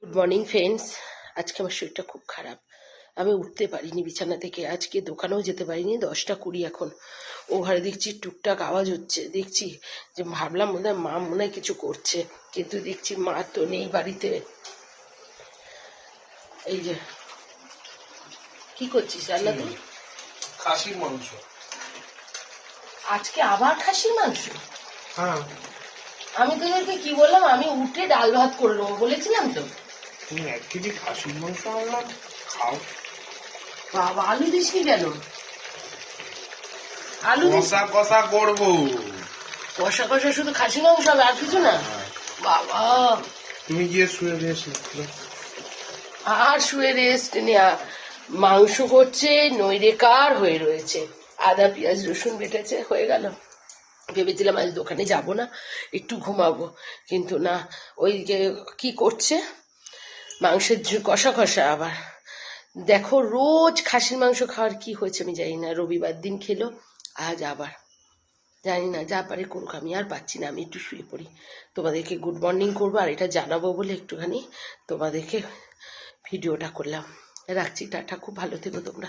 Good morning friends. আজকে আমার শরীরটা খুব খারাপ, আমি উঠতে পারিনি বিছানা থেকে, আজকে দোকানেও যেতে পারিনি। 10টা 20 এখন, ও ঘরে দেখছি টুকটাক আওয়াজ হচ্ছে, দেখছি যে ভাবলাম মনে হয় মা মনে হয় কিছু করছে, কিন্তু দেখছি মা তো নেই বাড়িতে। এই যে কি করছিস রান্না তুই? খাসির মাংস। আজকে আবার খাসির মাংস? হ্যাঁ, আমি তোদেরকে কি বললাম, আমি উঠে ডাল ভাত করে নেবো বলেছিলাম তো। তুমি 1 কেজি খাসির মাংস আনলাম, খাও। বাবা, আলু দিসনি কেন? আলু দিস? কষা কষা করবো। কষা কষা শুধু খাসি মাংস হবে, আর কিছু না? বাবা, তুমি গিয়ে শুয়ে রেস্ট। আর শুয়ে রেস্ট নেয়া? মাংস করছে, নৈরেকার হয়ে রয়েছে, আদা পেঁয়াজ রসুন বেটেছে, হয়ে গেল। ভেবেছিলাম আজ দোকানে যাব না, একটু ঘুমাবো, কিন্তু না, ওই যে কি করছে, মাংসের কষা কষা আবার। দেখো, রোজ খাসির মাংস খাওয়ার কি হয়েছে আমি জানি না, রবিবার দিন খেলো, আজ আবার। জানি না, যা পারে করুক, আমি আর পাচ্ছি না, আমি একটু শুয়ে পড়ি। তোমাদেরকে গুড মর্নিং করবো আর এটা জানাবো বলে একটুখানি তোমাদেরকে ভিডিওটা করলাম। রাখছি, টাটা, খুব ভালো থেকো তোমরা।